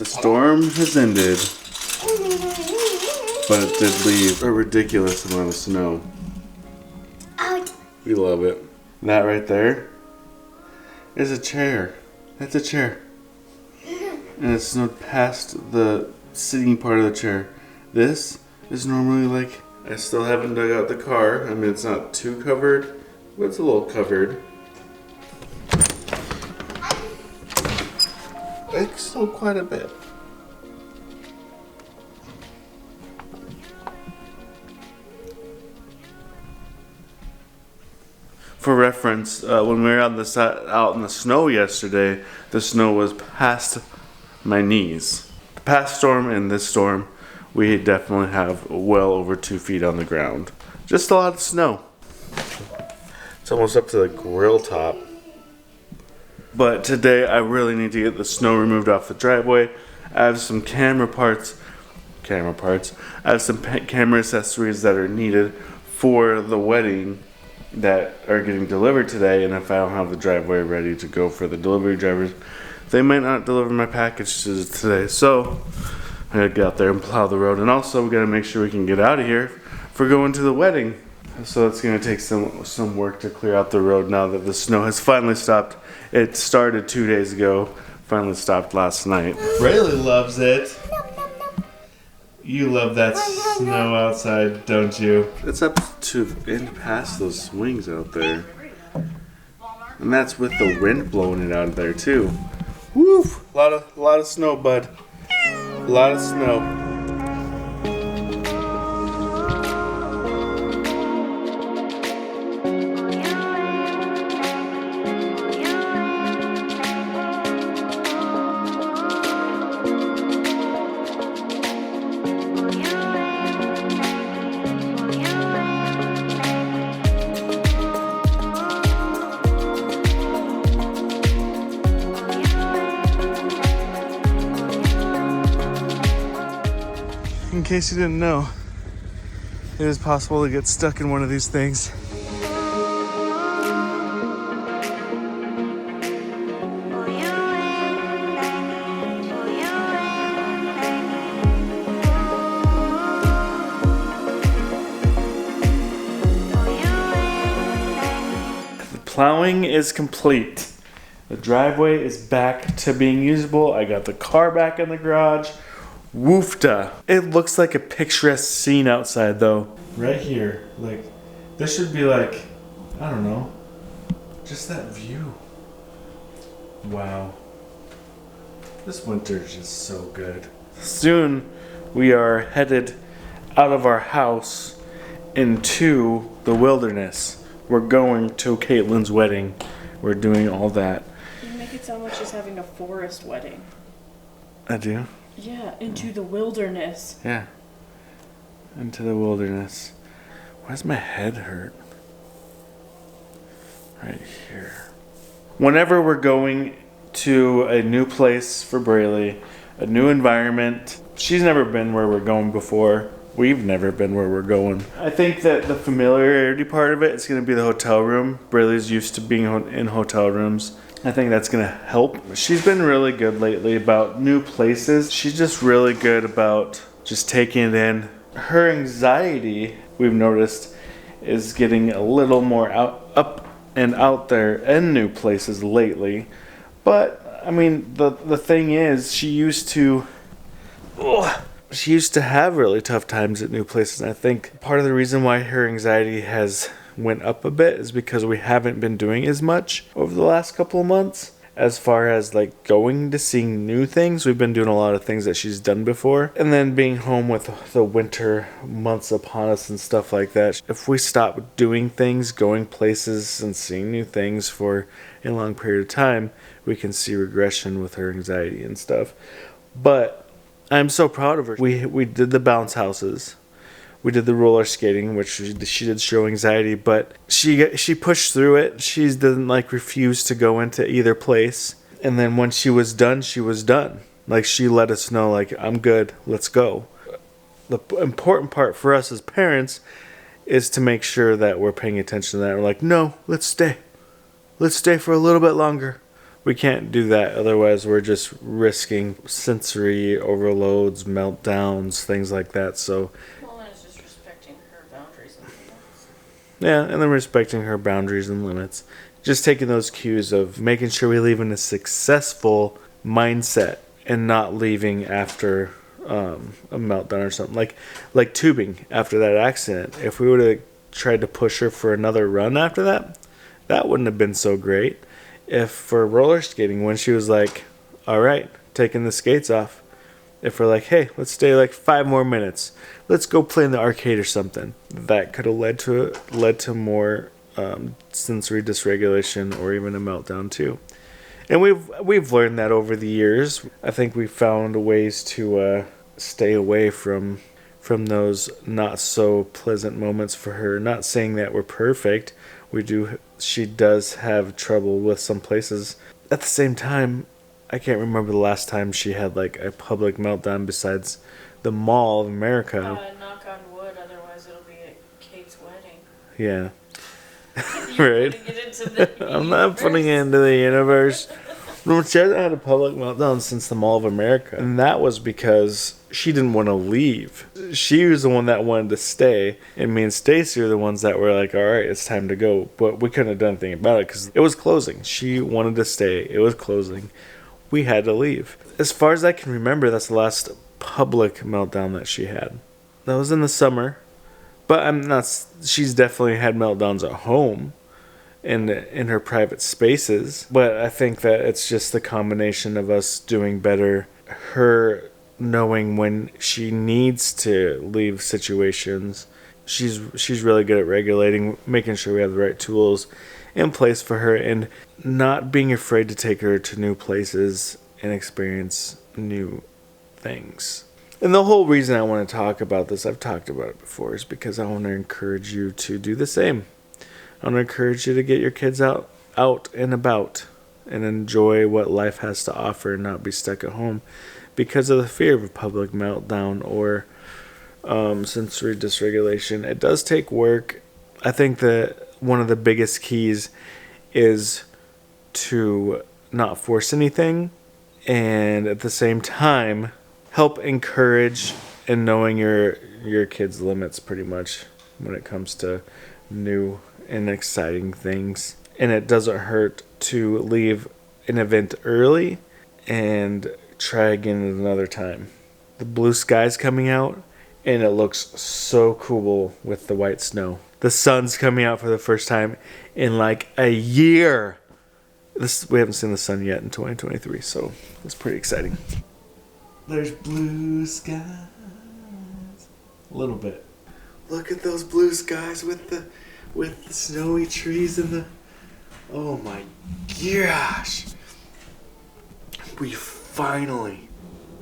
The storm has ended, but it did leave a ridiculous amount of snow. We love it. That right there is a chair. That's a chair. And it snowed past the sitting part of the chair. This is normally like, I still haven't dug out the car. I mean, it's not too covered, but it's a little covered. It's still quite a bit. For reference, when we were out in the snow yesterday, the snow was past my knees. The past storm and this storm, we definitely have well over 2 feet on the ground. Just a lot of snow. It's almost up to the grill top. But today I really need to get the snow removed off the driveway. I have some camera parts. I have some camera accessories that are needed for the wedding that are getting delivered today, and if I don't have the driveway ready to go for the delivery drivers, they might not deliver my packages today. So I gotta get out there and plow the road, and also we gotta make sure we can get out of here for going to the wedding. So it's gonna take some work to clear out the road now that the snow has finally stopped. It started 2 days ago, finally stopped last night. Rayleigh loves it. You love that snow outside, don't you? It's up to and past those swings out there. And that's with the wind blowing it out of there too. Woo! A lot of snow, bud. A lot of snow. In case you didn't know, it is possible to get stuck in one of these things. The plowing is complete. The driveway is back to being usable. I got the car back in the garage. Woofda. It looks like a picturesque scene outside though. Right here. Like, this should be like, I don't know, just that view. Wow. This winter is just so good. Soon we are headed out of our house into the wilderness. We're going to Caitlin's wedding. We're doing all that. You make it sound like she's having a forest wedding. I do? Yeah, into the wilderness. Yeah. Into the wilderness. Why does my head hurt? Right here. Whenever we're going to a new place for Brayleigh, a new environment, she's never been where we're going before. We've never been where we're going. I think that the familiarity part of it is going to be the hotel room. Brayleigh's used to being in hotel rooms. I think that's going to help. She's been really good lately about new places. She's just really good about just taking it in. Her anxiety, we've noticed, is getting a little more up and out there in new places lately. But, I mean, the thing is, she used to have really tough times at new places. And I think part of the reason why her anxiety has went up a bit is because we haven't been doing as much over the last couple of months. As far as like going to seeing new things, we've been doing a lot of things that she's done before. And then being home with the winter months upon us and stuff like that. If we stop doing things, going places and seeing new things for a long period of time, we can see regression with her anxiety and stuff. But I'm so proud of her. We did the bounce houses. We did the roller skating, which she did show anxiety, but she pushed through it. She didn't like refuse to go into either place. And then when she was done, she was done. Like, she let us know, like, I'm good, let's go. The important part for us as parents is to make sure that we're paying attention to that. We're like, no, let's stay. Let's stay for a little bit longer. We can't do that, otherwise we're just risking sensory overloads, meltdowns, things like that. So Well, and it's just respecting her boundaries and limits. yeah, and then respecting her boundaries and limits. Just taking those cues of making sure we leave in a successful mindset and not leaving after a meltdown or something. Like tubing after that accident. If we would have tried to push her for another run after that, that wouldn't have been so great. If for roller skating, when she was like, all right, taking the skates off, if we're like, hey, let's stay like 5 more minutes, let's go play in the arcade or something, that could have led to more sensory dysregulation or even a meltdown too. And we've learned that over the years. I think we found ways to stay away from those not so pleasant moments for her. Not saying that we're perfect. She does have trouble with some places. At the same time, I can't remember the last time she had like a public meltdown besides the Mall of America. Knock on wood, otherwise it'll be at Kate's wedding. Yeah. You're Right. putting it into the I'm not putting it into the universe. No, she hasn't had a public meltdown since the Mall of America. And that was because she didn't want to leave. She was the one that wanted to stay. And me and Stacy are the ones that were like, all right, it's time to go. But we couldn't have done anything about it because it was closing. She wanted to stay. It was closing. We had to leave. As far as I can remember, that's the last public meltdown that she had. That was in the summer. But she's definitely had meltdowns at home. In her private spaces, but I think that it's just the combination of us doing better, her knowing when she needs to leave situations. She's really good at regulating, making sure we have the right tools in place for her, and not being afraid to take her to new places and experience new things. And the whole reason I want to talk about this, I've talked about it before, is because I want to encourage you to do the same. I want to encourage you to get your kids out and about and enjoy what life has to offer and not be stuck at home because of the fear of a public meltdown or sensory dysregulation. It does take work. I think that one of the biggest keys is to not force anything and at the same time help encourage and knowing your kids' limits pretty much when it comes to new and exciting things. And it doesn't hurt to leave an event early and try again at another time. The blue sky's coming out and it looks so cool with the white snow. The sun's coming out for the first time in like a year. We haven't seen the sun yet in 2023, so it's pretty exciting. There's blue skies. A little bit. Look at those blue skies with the snowy trees and the... Oh my gosh. We finally...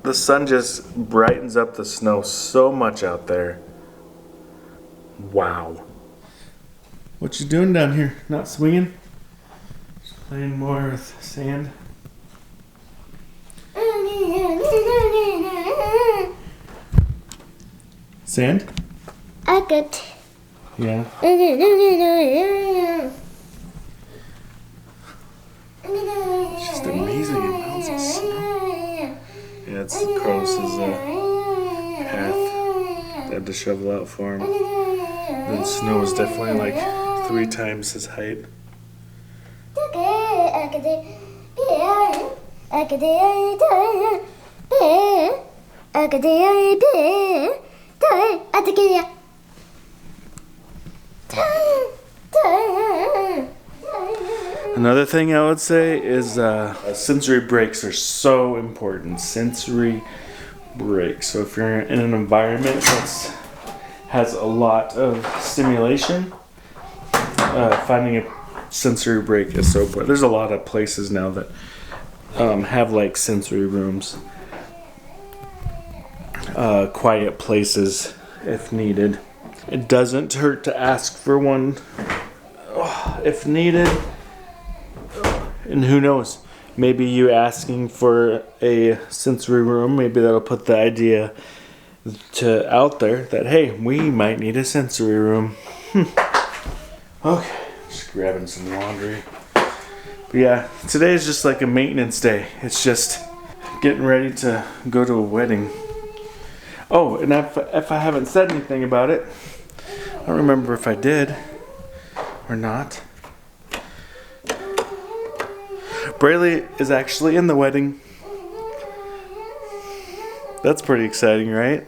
The sun just brightens up the snow so much out there. Wow. What you doing down here? Not swinging? Just playing more with sand? Sand? I could. Yeah. It's just amazing amounts of snow. Yeah, it's Carlos's path. They had to shovel out for him. The snow is definitely like 3 times his height. Another thing I would say is sensory breaks are so important. Sensory breaks. So if you're in an environment that has a lot of stimulation, finding a sensory break is so important. There's a lot of places now that have like sensory rooms, quiet places if needed. It doesn't hurt to ask for one if needed. And who knows, maybe you asking for a sensory room, maybe that'll put the idea out there that, hey, we might need a sensory room. Okay, just grabbing some laundry. But yeah, today is just like a maintenance day. It's just getting ready to go to a wedding. Oh, and if I haven't said anything about it, I don't remember if I did or not. Braylee is actually in the wedding. That's pretty exciting, right?